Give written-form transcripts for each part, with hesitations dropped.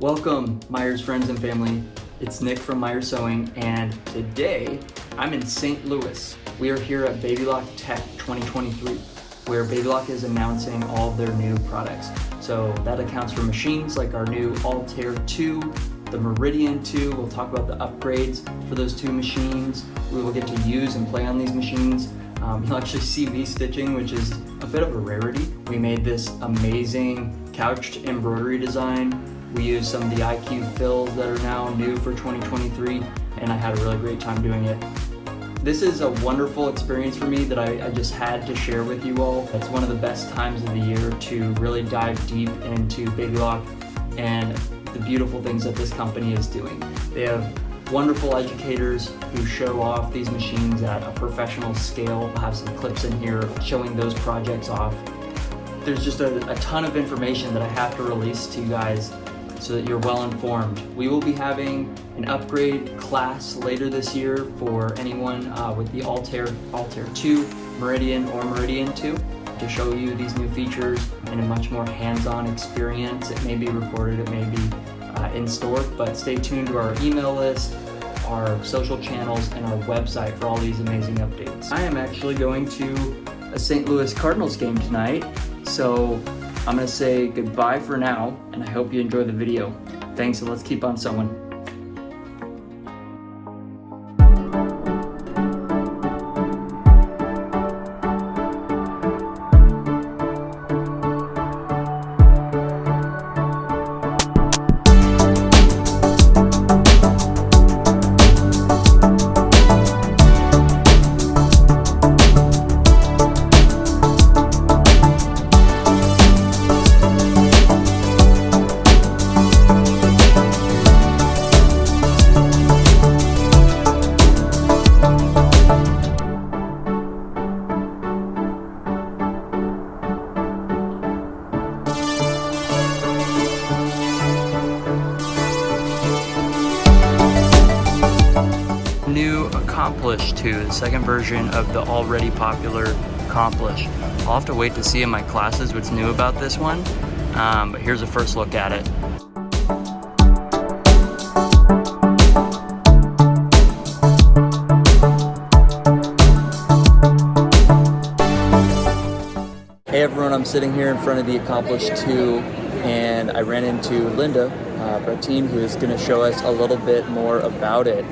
Welcome, Myers friends and family. It's Nick from Myers Sewing, and today I'm in St. Louis. We are here at Babylock Tech 2023, where Babylock is announcing all of their new products. So that accounts for machines like our new Altair 2, the Meridian 2. We'll talk about the upgrades for those two machines. We will get to use and play on these machines. You'll actually see V-stitching, which is a bit of a rarity. We made this amazing couched embroidery design. We used some of the IQ fills that are now new for 2023, and I had a really great time doing it. This is a wonderful experience for me that I just had to share with you all. It's one of the best times of the year to really dive deep into Babylock and the beautiful things that this company is doing. They have wonderful educators who show off these machines at a professional scale. I'll have some clips in here showing those projects off. There's just a ton of information that I have to release to you guys so that you're well informed. We will be having an upgrade class later this year for anyone with the Altair 2, Meridian, or Meridian 2 to show you these new features in a much more hands-on experience. It may be recorded, it may be in store, but stay tuned to our email list, our social channels, and our website for all these amazing updates. I am actually going to a St. Louis Cardinals game tonight, so I'm gonna say goodbye for now, and I hope you enjoy the video. Thanks, and let's keep on sewing. New Accomplish 2, the second version of the already popular Accomplish. I'll have to wait to see in my classes what's new about this one, but here's a first look at it. Hey everyone, I'm sitting here in front of the Accomplish 2, and I ran into Linda Brettine, who is going to show us a little bit more about it.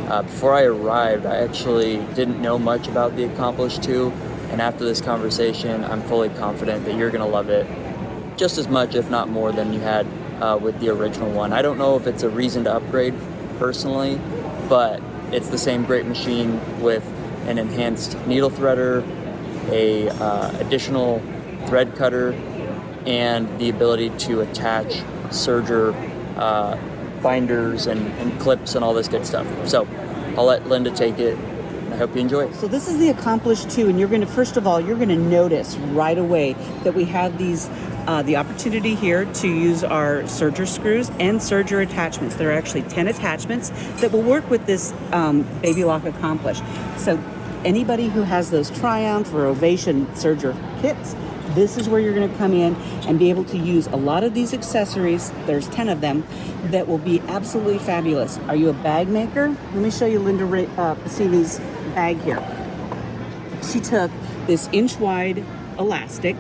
Before I arrived, I actually didn't know much about the Accomplish 2, and after this conversation, I'm fully confident that you're going to love it just as much, if not more, than you had with the original one. I don't know if it's a reason to upgrade personally, but it's the same great machine with an enhanced needle threader, a additional thread cutter, and the ability to attach serger binders and clips and all this good stuff. So I'll let Linda take it, and I hope you enjoy it. So this is the Accomplish 2, and you're going to, first of all, you're going to notice right away that we have these the opportunity here to use our serger screws and serger attachments. There are actually 10 attachments that will work with this Babylock Accomplish. So anybody who has those Triumph or Ovation serger kits, this is where you're going to come in and be able to use a lot of these accessories. There's 10 of them that will be absolutely fabulous. Are you a bag maker? Let me show you Linda Bassini's bag here. She took this inch-wide elastic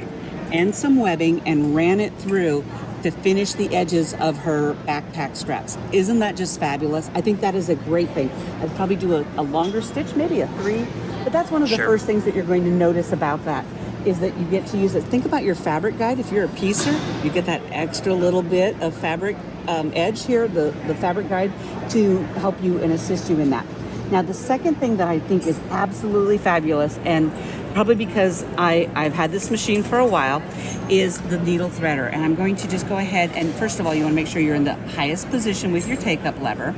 and some webbing and ran it through to finish the edges of her backpack straps. Isn't that just fabulous? I think that is a great thing. I'd probably do a longer stitch, maybe a 3, but that's one of the first things that you're going to notice about that, is that you get to use it. Think about your fabric guide. If you're a piecer, you get that extra little bit of fabric edge here, the fabric guide, to help you and assist you in that. Now, the second thing that I think is absolutely fabulous, and probably because I've had this machine for a while, is the needle threader. And I'm going to just go ahead and, first of all, you want to make sure you're in the highest position with your take-up lever.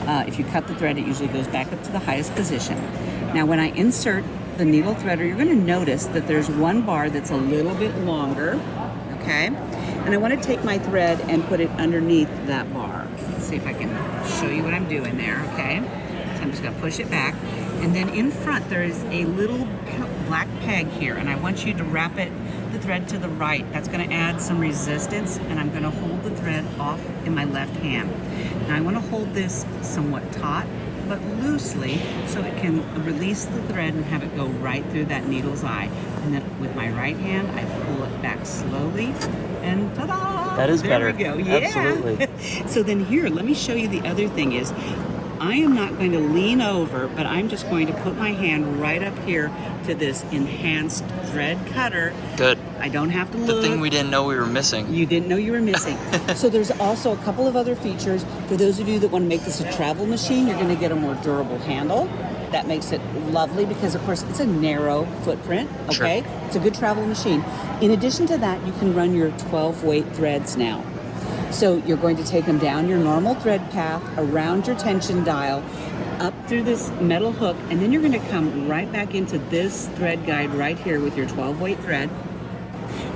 If you cut the thread, it usually goes back up to the highest position. Now, when I insert the needle threader, you're going to notice that there's one bar that's a little bit longer, okay? And I want to take my thread and put it underneath that bar. Let's see if I can show you what I'm doing there, okay? So I'm just going to push it back. And then in front, there is a little black peg here, and I want you to wrap it the thread to the right. That's going to add some resistance, and I'm going to hold the thread off in my left hand. Now I want to hold this somewhat taut, but loosely, so it can release the thread and have it go right through that needle's eye. And then with my right hand, I pull it back slowly, and ta-da! That is there better. We go. Yeah. Absolutely. So then here, let me show you the other thing is, I am not going to lean over, but I'm just going to put my hand right up here to this enhanced thread cutter. Good. I don't have to look. The thing we didn't know we were missing. You didn't know you were missing. So there's also a couple of other features. For those of you that want to make this a travel machine, you're going to get a more durable handle. That makes it lovely because, of course, it's a narrow footprint, okay? Sure. It's a good travel machine. In addition to that, you can run your 12-weight threads now. So you're going to take them down your normal thread path, around your tension dial, up through this metal hook, and then you're going to come right back into this thread guide right here with your 12-weight thread.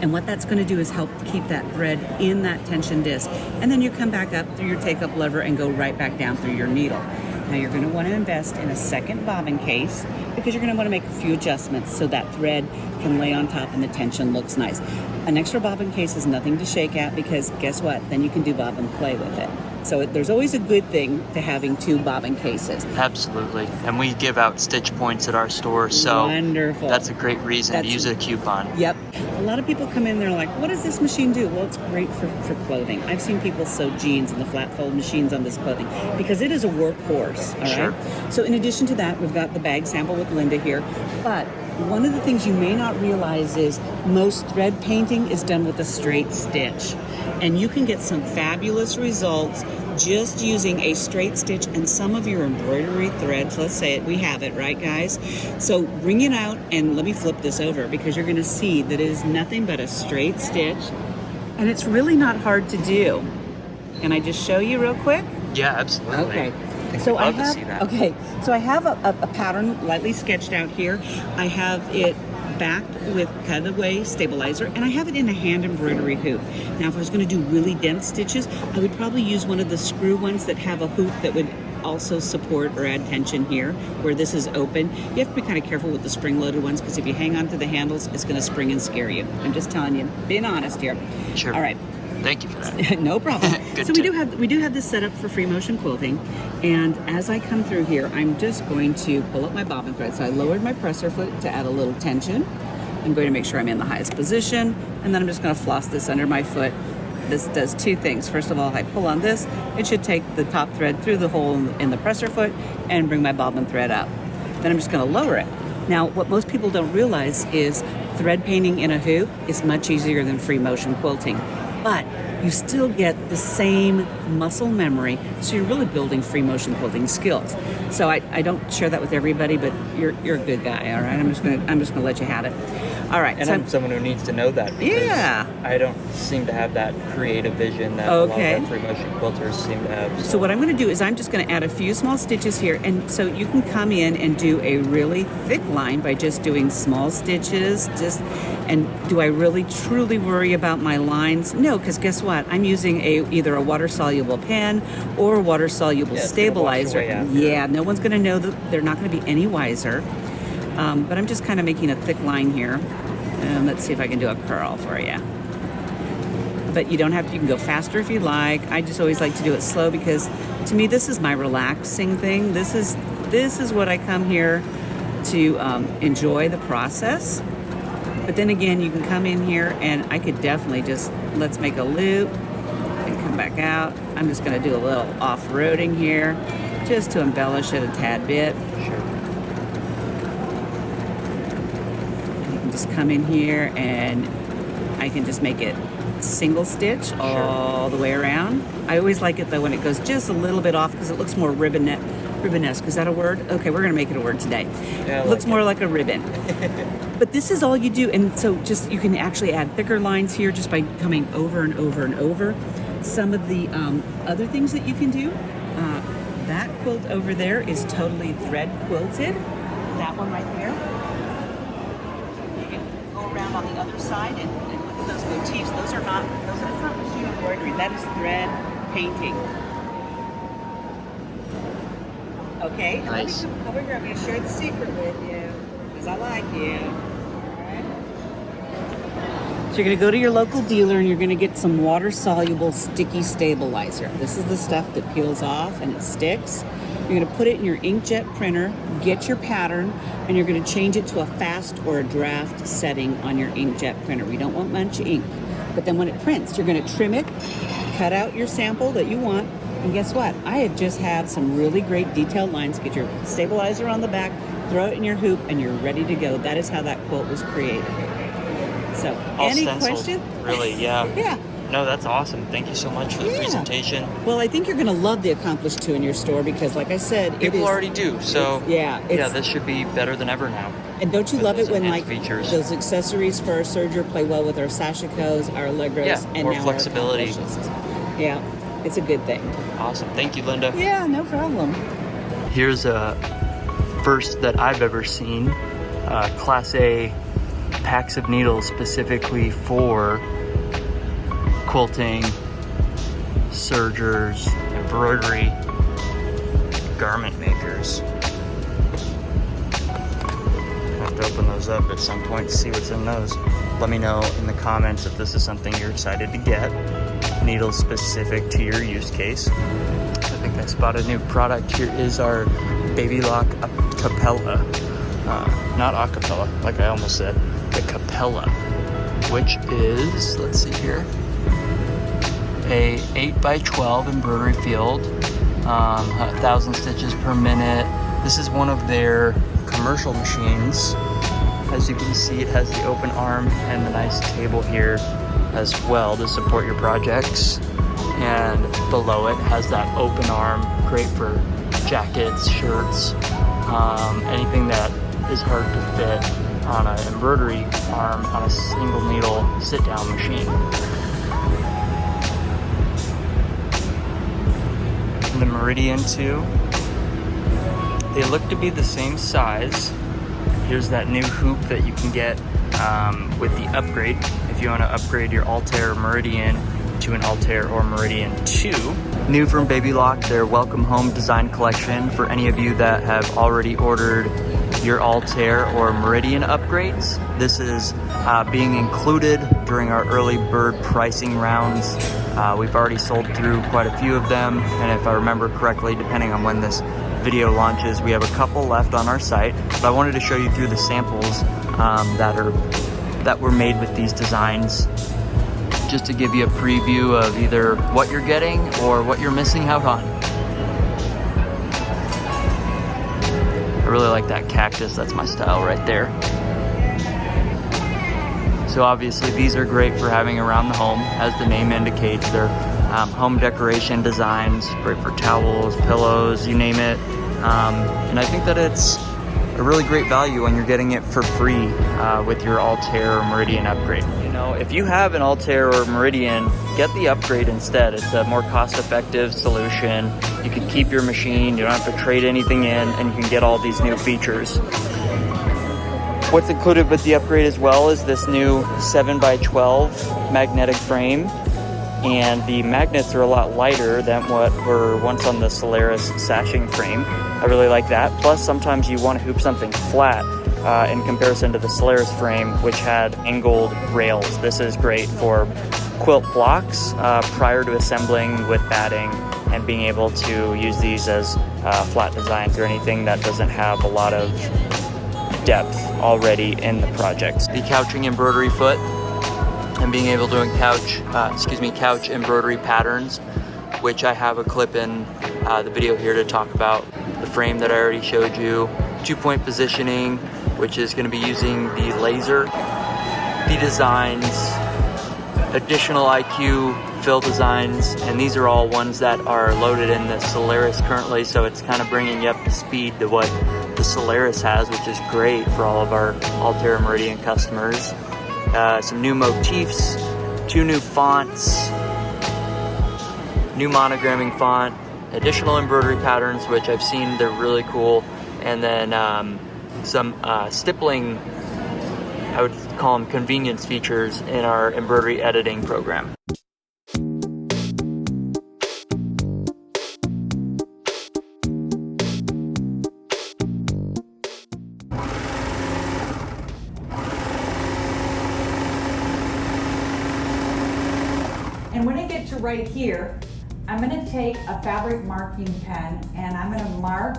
And what that's going to do is help keep that thread in that tension disc. And then you come back up through your take-up lever and go right back down through your needle. Now you're going to want to invest in a second bobbin case because you're going to want to make a few adjustments so that thread can lay on top and the tension looks nice. An extra bobbin case is nothing to shake at because guess what? Then you can do bobbin play with it. So there's always a good thing to having two bobbin cases. Absolutely. And we give out stitch points at our store, so wonderful. That's a great reason to use a coupon. Yep. A lot of people come in, they're like, what does this machine do? Well, it's great for clothing. I've seen people sew jeans and the flat fold machines on this clothing because it is a workhorse, all right? Sure. So in addition to that, we've got the bag sample with Linda here, but one of the things you may not realize is most thread painting is done with a straight stitch. And you can get some fabulous results just using a straight stitch and some of your embroidery threads. Let's say it, we have it, right guys? So bring it out and let me flip this over because you're gonna see that it is nothing but a straight stitch. And it's really not hard to do. Can I just show you real quick? Yeah, absolutely. Okay. So I have, okay, so I have a pattern lightly sketched out here. I have it backed with cutaway stabilizer, and I have it in a hand embroidery hoop. Now, if I was going to do really dense stitches, I would probably use one of the screw ones that have a hoop that would also support or add tension here, where this is open. You have to be kind of careful with the spring-loaded ones, because if you hang on to the handles, it's going to spring and scare you. I'm just telling you, being honest here. Sure. All right. Thank you for that. No problem. Good So tip. we do have this set up for free motion quilting, and as I come through here, I'm just going to pull up my bobbin thread. So I lowered my presser foot to add a little tension. I'm going to make sure I'm in the highest position, and then I'm just going to floss this under my foot. This does two things. First of all, I pull on this, it should take the top thread through the hole in the presser foot and bring my bobbin thread up. Then I'm just going to lower it. Now, what most people don't realize is thread painting in a hoop is much easier than free motion quilting, but you still get the same muscle memory, so you're really building free motion quilting skills. So I don't share that with everybody, but you're a good guy, all right? I'm just gonna let you have it. All right. And so I'm someone who needs to know that because yeah. I don't seem to have that creative vision that Okay. a lot of free motion quilters seem to have. So what I'm going to do is I'm just going to add a few small stitches here, and so you can come in and do a really thick line by just doing small stitches. And do I really truly worry about my lines? No, because guess what? I'm using either a water-soluble pen or a water-soluble stabilizer. Yeah, no one's going to know that. They're not going to be any wiser. But I'm just kind of making a thick line here. And let's see if I can do a curl for you. But you don't have to, you can go faster if you like. I just always like to do it slow because to me this is my relaxing thing. This is what I come here to enjoy the process. But then again, you can come in here and I could definitely just, let's make a loop and come back out. I'm just gonna do a little off-roading here just to embellish it a tad bit. Just come in here and I can just make it single stitch all the way around. I always like it though when it goes just a little bit off because it looks more ribbonesque. Is that a word? Okay, we're gonna make it a word today. Yeah, it looks more like a ribbon. But this is all you do, and so just you can actually add thicker lines here just by coming over and over and over. Some of the other things that you can do, that quilt over there is totally thread quilted. That one right there. Around on the other side and look at those motifs. That's not machine embroidery. That is thread painting. Okay. Nice. Let me come over here. I'm going to share the secret with you because I like you. All right. So you're going to go to your local dealer and you're going to get some water-soluble sticky stabilizer. This is the stuff that peels off and it sticks. You're going to put it in your inkjet printer, get your pattern, and you're going to change it to a fast or a draft setting on your inkjet printer. We don't want much ink. But then when it prints, you're going to trim it, cut out your sample that you want, and guess what? I have just had some really great detailed lines. Get your stabilizer on the back, throw it in your hoop, and you're ready to go. That is how that quilt was created. So, All any stenciled, question? really, yeah. Yeah. No, that's awesome. Thank you so much for the presentation. Well, I think you're going to love the Accomplished 2 in your store because, like I said, People already do, so this should be better than ever now. And don't you love it when features. Those accessories for our serger play well with our sashikos, our Allegros, and more now flexibility. Our Accomplished. Yeah, it's a good thing. Awesome. Thank you, Linda. Yeah, no problem. Here's a first that I've ever seen, Class A packs of needles specifically for quilting, sergers, embroidery, garment makers. I'll have to open those up at some point to see what's in those. Let me know in the comments if this is something you're excited to get. Needles specific to your use case. I think I spotted a new product. Here is our Babylock capella. Not acapella, like I almost said. The capella, which is, let's see here, a 8x12 embroidery field, 1,000 stitches per minute. This is one of their commercial machines. As you can see, it has the open arm and the nice table here as well to support your projects. And below it has that open arm, great for jackets, shirts, anything that is hard to fit on an embroidery arm on a single needle sit-down machine. And the Meridian 2, they look to be the same size. Here's that new hoop that you can get with the upgrade if you want to upgrade your Altair or Meridian to an Altair or Meridian 2. New from Babylock, their Welcome Home design collection for any of you that have already ordered your Altair or Meridian upgrades. This is being included during our early bird pricing rounds. We've already sold through quite a few of them, and if I remember correctly, depending on when this video launches, we have a couple left on our site. But I wanted to show you through the samples that were made with these designs, just to give you a preview of either what you're getting or what you're missing out on. I really like that cactus, that's my style right there. So obviously these are great for having around the home, as the name indicates. They're home decoration designs, great for towels, pillows, you name it. And I think that it's a really great value when you're getting it for free with your Altair or Meridian upgrade. You know, if you have an Altair or Meridian, get the upgrade instead. It's a more cost-effective solution. You can keep your machine, you don't have to trade anything in, and you can get all these new features. What's included with the upgrade as well is this new 7x12 magnetic frame, and the magnets are a lot lighter than what were once on the Solaris sashing frame. I really like that. Plus, sometimes you want to hoop something flat in comparison to the Solaris frame, which had angled rails. This is great for quilt blocks prior to assembling with batting, and being able to use these as flat designs or anything that doesn't have a lot of depth already in the project. The couching embroidery foot, and being able to couch embroidery patterns, which I have a clip in the video here to talk about. The frame that I already showed you, 2-point positioning, which is going to be using the laser, the designs, additional IQ fill designs, and these are all ones that are loaded in the Solaris currently, so it's kind of bringing you up to speed to what the Solaris has, which is great for all of our Altair Meridian customers. Some new motifs, 2 new fonts, new monogramming font, additional embroidery patterns, which I've seen, they're really cool, and then some stippling, I would call them convenience features in our embroidery editing program. And when I get to right here, I'm gonna take a fabric marking pen and I'm gonna mark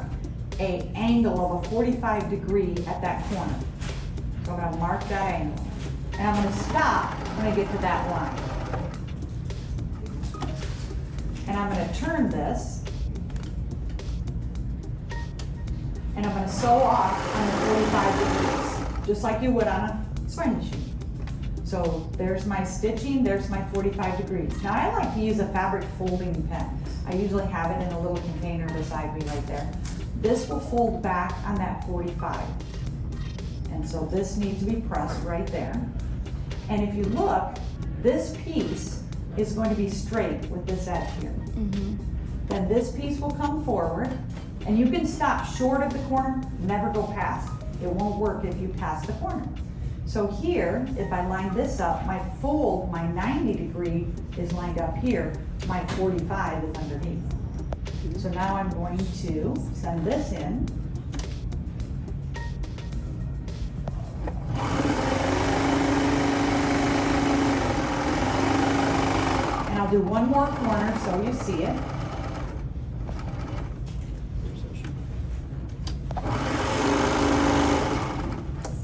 an angle of a 45 degree at that corner. So I'm gonna mark that angle. And I'm gonna stop when I get to that line. And I'm gonna turn this. And I'm gonna sew off on the 45 degrees, just like you would on a sewing machine. So there's my stitching, there's my 45 degrees. Now I like to use a fabric folding pen. I usually have it in a little container beside me right there. This will fold back on that 45. And so this needs to be pressed right there. And if you look, this piece is going to be straight with this edge here. Then this piece will come forward, and you can stop short of the corner, never go past. It won't work if you pass the corner. So here, if I line this up, my fold, my 90 degree is lined up here, my 45 is underneath. So now I'm going to send this in. And I'll do one more corner so you see it.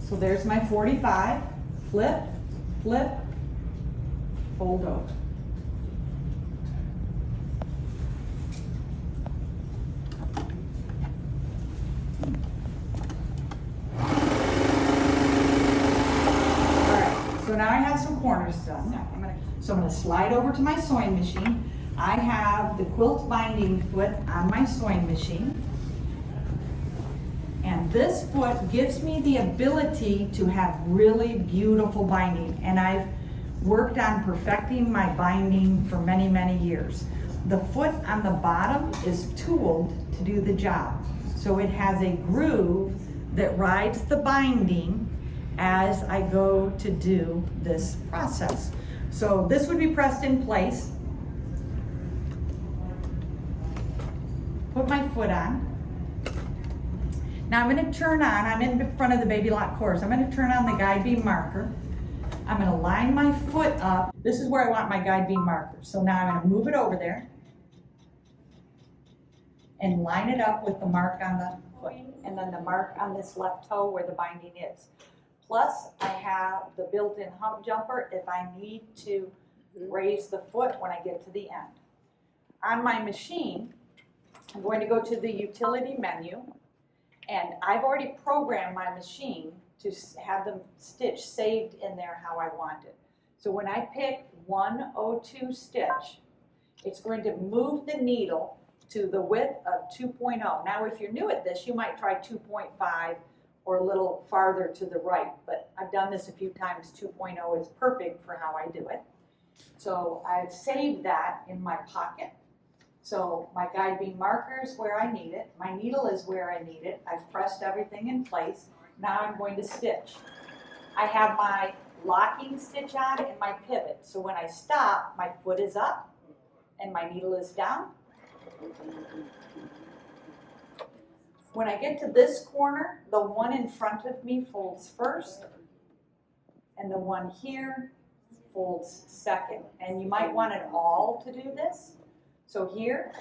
So there's my 45, flip, flip, fold over. So now I have some corners done. So I'm going to slide over to my sewing machine. I have the quilt binding foot on my sewing machine. And this foot gives me the ability to have really beautiful binding. And I've worked on perfecting my binding for many, many years. The foot on the bottom is tooled to do the job. So it has a groove that rides the binding as I go to do this process. So this would be pressed in place. Put my foot on. Now I'm going to turn on, I'm in front of the Babylock course, I'm going to turn on the guide beam marker. I'm going to line my foot up. This is where I want my guide beam marker. So now I'm going to move it over there and line it up with the mark on the foot and then the mark on this left toe where the binding is. Plus, I have the built-in hump jumper if I need to raise the foot when I get to the end. On my machine, I'm going to go to the utility menu, and I've already programmed my machine to have the stitch saved in there how I want it. So when I pick 102 stitch, it's going to move the needle to the width of 2.0. Now, if you're new at this, you might try 2.5 or a little farther to the right, but I've done this a few times. 2.0 is perfect for how I do it. So I've saved that in my pocket. So my guide beam marker is where I need it. My needle is where I need it. I've pressed everything in place. Now I'm going to stitch. I have my locking stitch on and my pivot. So when I stop, my foot is up and my needle is down. When I get to this corner, the one in front of me folds first, and the one here folds second. And you might want it all to do this. So here,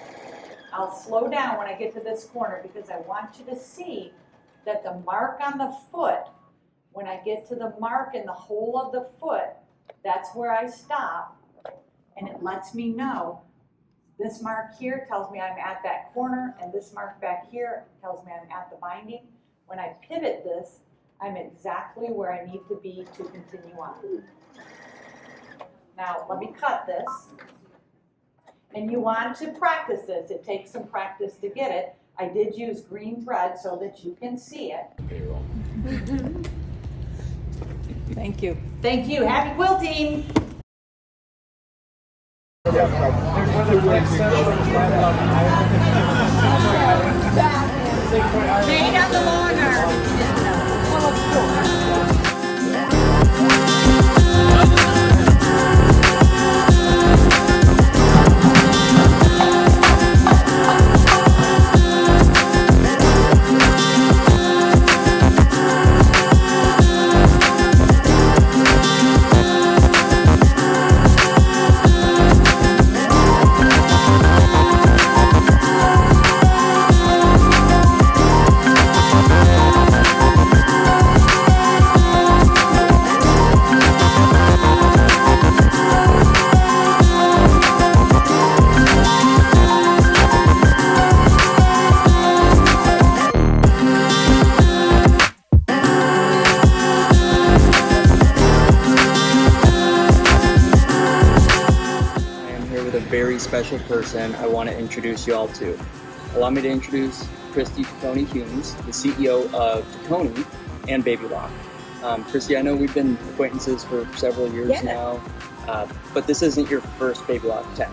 I'll slow down when I get to this corner because I want you to see that the mark on the foot, when I get to the mark in the hole of the foot, that's where I stop, and it lets me know. This mark here tells me I'm at that corner, and this mark back here tells me I'm at the binding. When I pivot this, I'm exactly where I need to be to continue on. Now, let me cut this. And you want to practice this. It takes some practice to get it. I did use green thread so that you can see it. Thank you. Thank you. Happy quilting. Made on the longer. special person I want to introduce you all to. Allow me to introduce Kristi Tacony-Humes, the CEO of Tacony and Babylock. Kristi, I know we've been acquaintances for several years now, but this isn't your first Babylock tech.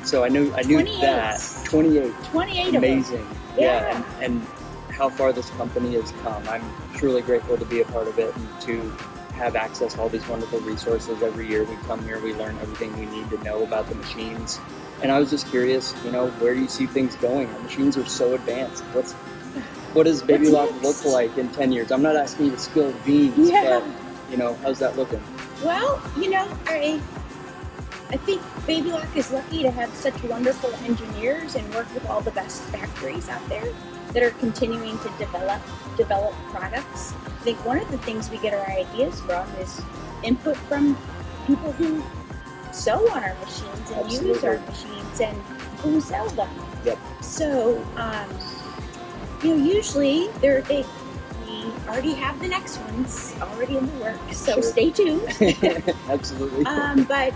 So I knew 28. that. 28. 28 Amazing. of them. Yeah. And how far this company has come. I'm truly grateful to be a part of it and to have access to all these wonderful resources. Every year we come here, we learn everything we need to know about the machines. And I was just curious, where do you see things going? Our machines are so advanced. What does Babylock look like in 10 years? I'm not asking you to spill the beans, but how's that looking? Well, I think Babylock is lucky to have such wonderful engineers and work with all the best factories out there that are continuing to develop products. I think one of the things we get our ideas from is input from people who sew on our machines and use our machines and who sell them. Yep. So, usually we already have the next ones already in the works, so stay tuned. Absolutely. But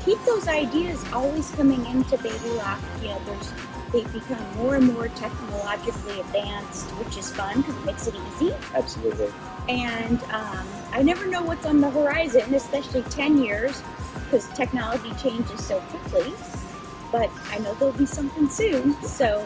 keep those ideas always coming into Babylock. They've become more and more technologically advanced, which is fun because it makes it easy. Absolutely. And I never know what's on the horizon, especially 10 years, because technology changes so quickly. But I know there'll be something soon. So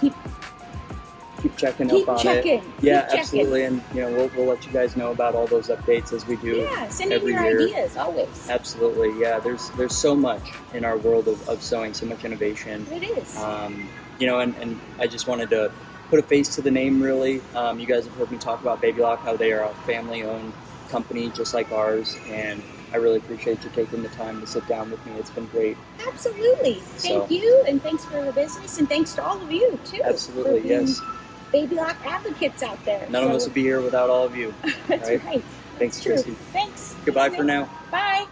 keep checking up on it. Yeah, absolutely. And we'll let you guys know about all those updates as we do. Yeah, send in every your year. ideas always. Absolutely. Yeah, there's so much in our world of sewing, so much innovation. It is. And I just wanted to put a face to the name, really. You guys have heard me talk about Babylock, how they are a family-owned company just like ours, and I really appreciate you taking the time to sit down with me. It's been great. Absolutely. Thank you, and thanks for the business, and thanks to all of you, too. Absolutely, yes. Babylock advocates out there. None of us would be here without all of you. That's right. Thanks, True. Kristi. Thanks. Goodbye for now. Bye.